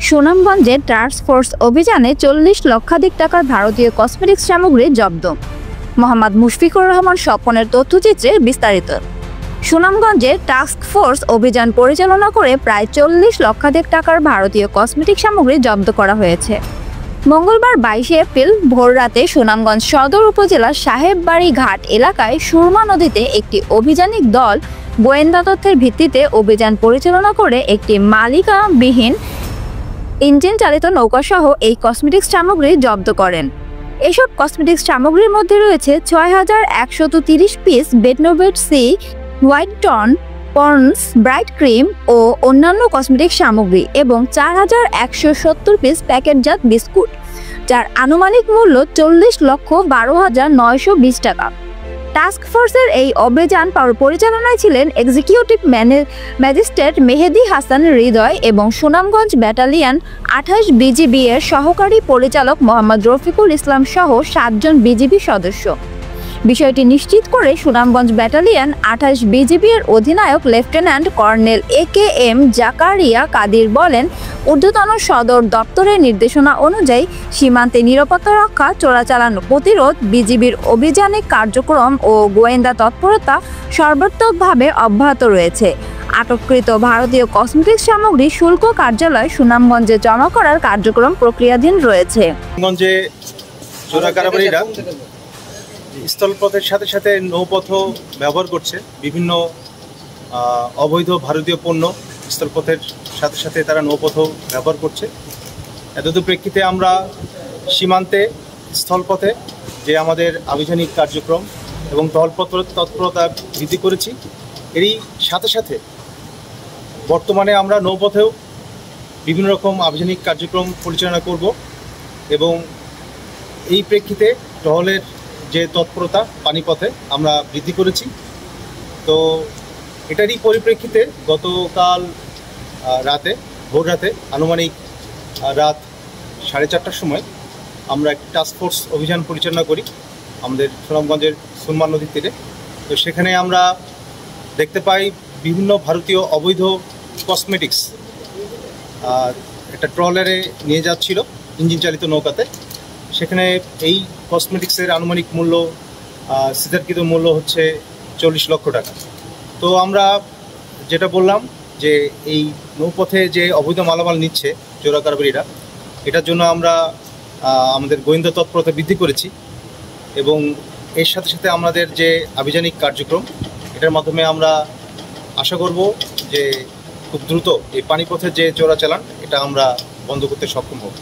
সুনামগঞ্জে task force অভিযানে 40 লক্ষাধিক টাকার ভারতীয় কসমেটিক্স সামগ্রী জব্দ। মোহাম্মদ মুশফিকুর রহমান স্বপনের তথ্যচিত্রে বিস্তারিত। সুনামগঞ্জে টাস্ক ফোর্স অভিযান পরিচালনা করে প্রায় 40 লক্ষাধিক টাকার ভারতীয় কসমেটিক সামগ্রী জব্দ করা হয়েছে। মঙ্গলবার 22 এপ্রিল ভোররাতে সুনামগঞ্জ সদর উপজেলার সাহেববাড়ি ঘাট এলাকায় সুরমা নদীতে একটি অভিযানিক দল গোয়েন্দা তথ্যের ভিত্তিতে অভিযান পরিচালনা করে একটি মালিকাবিহীন ইঞ্জিন চালিত নৌকাসহ এই কসমেটিক্স সামগ্রী জব্দ করেন। এসব কসমেটিক্স সামগ্রীর মধ্যে রয়েছে 6130 piece Betnovate C white tone Pond's bright cream ও অন্যান্য কসমেটিক সামগ্রী এবং 4170 পিস প্যাকেটজাত বিস্কুট, যার আনুমানিক মূল্য 40,12,920 টাকা। টাস্ক ফোর্সের এই অভিযান পরিচালনায় ছিলেন এক্সিকিউটিভ ম্যাজিস্ট্রেট মেহেদি হাসান হৃদয় এবং সুনামগঞ্জ ব্যাটালিয়ন 28 বিজিবি এর সহকারী পরিচালক মোহাম্মদ রফিকুল ইসলাম সহ 7 জন বিজিবি সদস্য। বিষয়টি নিশ্চিত করে সুনামগঞ্জ ব্যাটালিয়ন 28 বিজিবি এর অধিনায়ক lieutenant colonel AKM Zakaria Kadir বলেন, ঊর্ধ্বতন সদর দপ্তরের নির্দেশনা অনুযায়ী সীমান্তে নিরাপত্তা রক্ষা, চোরাচালান প্রতিরোধ, বিজিবির অভিযানিক কার্যক্রম ও গোয়েন্দা তৎপরতা সর্বাত্মকভাবে অব্যাহত রয়েছে। আটককৃত ভারতীয় কসমেটিক্স সামগ্রী শুল্ক কার্যালয় সুনামগঞ্জে জমা করার কার্যক্রম প্রক্রিয়াধীন রয়েছে। স্থলপথের সাথে সাথে নৌপথও ব্যবহার করছে। বিভিন্ন অবৈধ ভারতীয় পণ্য স্থলপথের সাথে সাথে তারা নৌপথও ব্যবহার করছে। এতদ প্রেক্ষিতে আমরা সীমান্তে স্থলপথে যে আমাদের আভিযানিক কার্যক্রম এবং তৎপরতা বৃদ্ধি করেছি। এরই সাথে সাথে বর্তমানে আমরা নৌপথেও বিভিন্ন রকম আভিযানিক কার্যক্রম পরিচালনা করব এবং এই প্রেক্ষিতে টহলের যে তৎপরতা পানিপথে আমরা বৃদ্ধি করেছি। তো এটারই পরিপ্রেক্ষিতে গতকাল ভোর রাতে আনুমানিক রাত 4:30টার সময় আমরা একটি টাস্ক ফোর্স অভিযান পরিচালনা করি আমাদের সুনামগঞ্জের সুরমা নদীর তীরে। তো সেখানে আমরা দেখতে পাই বিভিন্ন ভারতীয় অবৈধ কসমেটিক্স একটা ট্রলারে নিয়ে যাচ্ছিল ইঞ্জিন চালিত নৌকাতে। সেখানে এই কসমেটিক্সের আনুমানিক মূল্য সিদ্ধার্থিত মূল্য হচ্ছে 40 লক্ষ টাকা। তো আমরা যেটা বললাম যে এই নৌপথে যে অবৈধ মালামাল নিচ্ছে চোরা কারবারিরা, এটার জন্য আমরা আমাদের গোয়েন্দা তৎপরতা বৃদ্ধি করেছি এবং এর সাথে সাথে আমাদের যে আভিযানিক কার্যক্রম, এটার মাধ্যমে আমরা আশা করব যে খুব দ্রুত এই পানিপথের যে চোরাচালান এটা আমরা বন্ধ করতে সক্ষম হব।